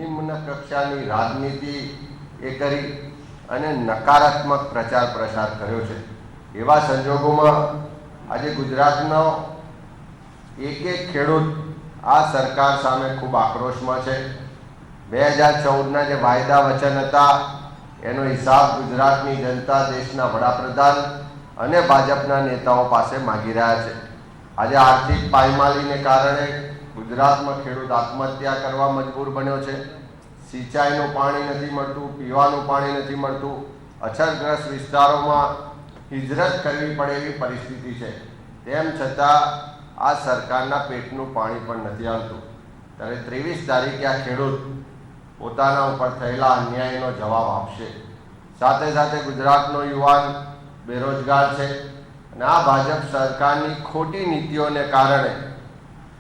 નિમ્ન કક્ષાની રાજનીતિ એ કરી અને નકારાત્મક પ્રચાર પ્રસાર કર્યો છે। એવા સંજોગોમાં આજે ગુજરાતનો એક ખેડૂત આ સરકાર સામે ખૂબ આક્રોશમાં છે। 2014ના જે વાયદા વચન હતા એનો હિસાબ ગુજરાતની જનતા દેશના વડાપ્રધાન અને ભાજપના નેતાઓ પાસે માગી રહ્યા છે। આજે આર્થિક પાયમાલીને કારણે ગુજરાતમાં ખેડૂત આત્મહત્યા કરવા મજબૂર બન્યો છે। સિંચાઈનું પાણી નથી મળતું, પીવાનું પાણી નથી મળતું, અછતગ્રસ્ત વિસ્તારોમાં હિજરત કરવી પડે એવી પરિસ્થિતિ છે। તેમ છતાં આ સરકારના પેટનું પાણી પણ નથી આવતું। ત્યારે 23 તારીખે આ ખેડૂત પોતાના ઉપર થયેલા અન્યાયનો જવાબ આપશે। સાથે સાથે ગુજરાતનો યુવાન બેરોજગાર છે અને આ ભાજપ સરકારની ખોટી નીતિઓને કારણે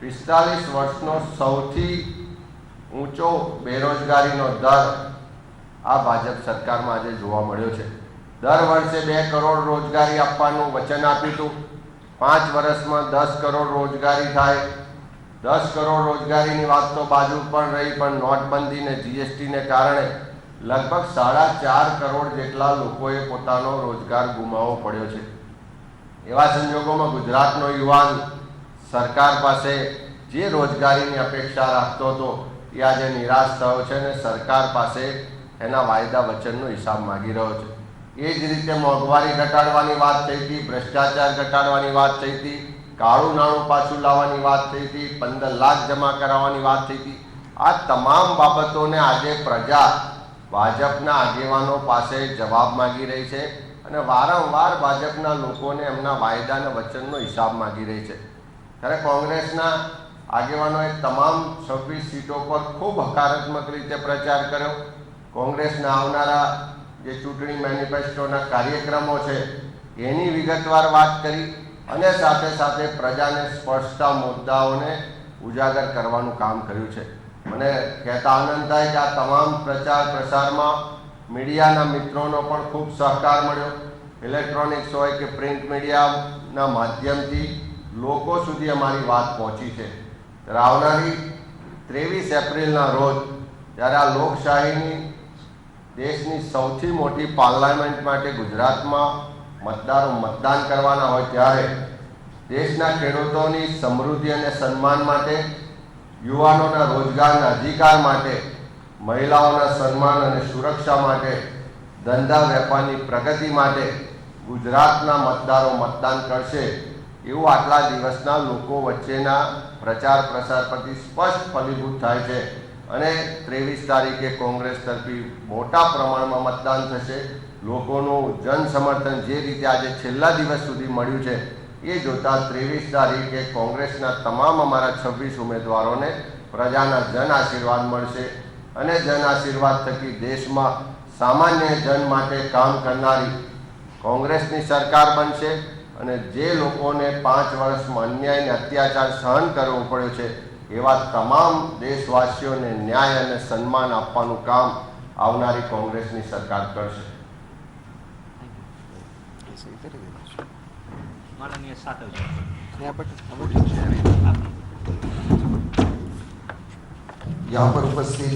45 વર્ષનો સૌથી ઊંચો બેરોજગારીનો દર આ ભાજપ સરકારમાં આજે જોવા મળ્યો છે। દર વર્ષે 2 કરોડ રોજગારી આપવાનું વચન આપ્યું હતું। 5 વર્ષમાં 10 કરોડ રોજગારી થાય। 10 કરોડ રોજગારીની વાત તો બાજુ પણ રહી, પણ નોટબંધી ને જીએસટીને કારણે લગભગ 4.5 કરોડ જેટલા લોકોએ પોતાનો રોજગાર ગુમાવવો પડ્યો છે। એવા સંજોગોમાં ગુજરાતનો યુવાન સરકાર પાસે જે રોજગારીની અપેક્ષા રાખતો હતો એ આજે નિરાશ થયો છે અને સરકાર પાસે એના વાયદા વચનનો હિસાબ માગી રહ્યો છે। એ જ રીતે મોંઘવારી ઘટાડવાની વાત થઈ હતી, ભ્રષ્ટાચાર ઘટાડવાની વાત થઈ હતી, કાળું નાણું પાછું લાવવાની વાત થઈ હતી, 15 લાખ જમા કરાવવાની વાત થઈ હતી। આ તમામ બાબતોને આજે પ્રજા ભાજપના આગેવાનો પાસે જવાબ માગી રહી છે અને વારંવાર ભાજપના લોકોને એમના વાયદા અને વચનનો હિસાબ માગી રહી છે। ત્યારે કોંગ્રેસના આગેવાનોએ તમામ 26 સીટો પર ખૂબ હકારાત્મક રીતે પ્રચાર કર્યો। કોંગ્રેસના આવનારા જે ચૂંટણી મેનિફેસ્ટોના કાર્યક્રમો છે એની વિગતવાર વાત કરી અને સાથે સાથે પ્રજાને સ્પર્શતા મુદ્દાઓને ઉજાગર કરવાનું કામ કર્યું છે। મને કહેતા આનંદ થાય કે આ તમામ પ્રચાર પ્રસારમાં મીડિયાના મિત્રોનો પણ ખૂબ સહકાર મળ્યો। ઇલેક્ટ્રોનિક્સ હોય કે પ્રિન્ટ મીડિયાના માધ્યમથી લોકો સુધી અમારી વાત પહોંચી છે। ત્યારે આવનારી 23 એપ્રિલના રોજ જ્યારે આ લોકશાહીની દેશની સૌથી મોટી પાર્લામેન્ટ માટે ગુજરાતમાં મતદારો મતદાન કરવાના હોય ત્યારે દેશના ખેડૂતોની સમૃદ્ધિ અને સન્માન માટે, યુવાનોના રોજગારના અધિકાર માટે, મહિલાઓના સન્માન અને સુરક્ષા માટે, ધંધા વેપારની પ્રગતિ માટે ગુજરાતના મતદારો મતદાન કરશે એવું આટલા દિવસના લોકો વચ્ચેના પ્રચાર પ્રસાર પરથી સ્પષ્ટ ફલીભૂત થાય છે અને 23 તારીખે કોંગ્રેસ તરફી મોટા પ્રમાણમાં મતદાન થશે। લોકોનું જન સમર્થન જે રીતે આજે છેલ્લા દિવસ સુધી મળ્યું છે એ જોતા 23 તારીખે કોંગ્રેસના તમામ અમારા 26 ઉમેદવારોને પ્રજાના જન આશીર્વાદ મળશે અને જન આશીર્વાદ થકી દેશમાં સામાન્ય જન માટે કામ કરનારી કોંગ્રેસની સરકાર બનશે અને જે લોકોને 5 વર્ષમાં અન્યાય અને અત્યાચાર સહન કરવો પડ્યો છે એવા તમામ દેશવાસીઓને ન્યાય અને સન્માન આપવાનું કામ આવનારી કોંગ્રેસની સરકાર કરશે। यहाँ पर उपस्थित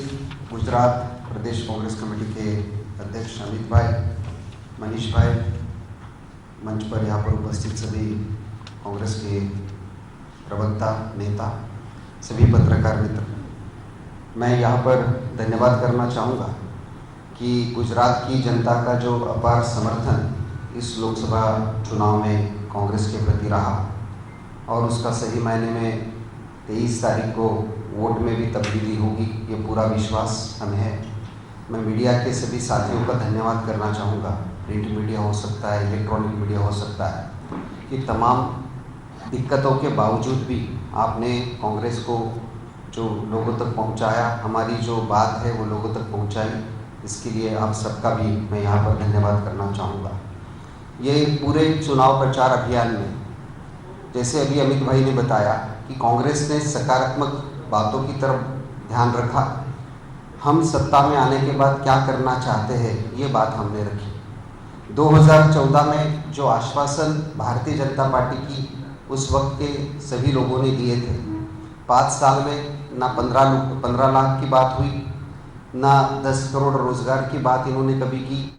गुजरात प्रदेश कांग्रेस कमेटी के अध्यक्ष अमित भाई, मनीष भाई, मंच पर यहाँ पर उपस्थित सभी कांग्रेस के प्रवक्ता, नेता, सभी पत्रकार मित्र, मैं यहाँ पर धन्यवाद करना चाहूँगा कि गुजरात की जनता का जो अपार समर्थन इस लोकसभा चुनाव में कांग्रेस के प्रति रहा और उसका सही मायने में 23 तारीख को वोट में भी तब्दीली होगी, ये पूरा विश्वास हमें है। मैं मीडिया के सभी साथियों का धन्यवाद करना चाहूँगा। प्रिंट मीडिया हो सकता है, इलेक्ट्रॉनिक मीडिया हो सकता है, कि तमाम दिक्कतों के बावजूद भी आपने कांग्रेस को जो लोगों तक पहुंचाया, हमारी जो बात है वो लोगों तक पहुंचाई, इसके लिए आप सबका भी मैं यहाँ पर धन्यवाद करना चाहूँगा। ये पूरे चुनाव प्रचार अभियान में जैसे अभी अमित भाई ने बताया कि कांग्रेस ने सकारात्मक बातों की तरफ ध्यान रखा। हम सत्ता में आने के बाद क्या करना चाहते हैं ये बात हमने रखी। 2014 में जो आश्वासन भारतीय जनता पार्टी की उस वक्त के सभी लोगों ने दिए थे, 5 साल में ना 15 लाख की बात हुई, ना 10 करोड़ रोजगार की बात इन्होंने कभी की।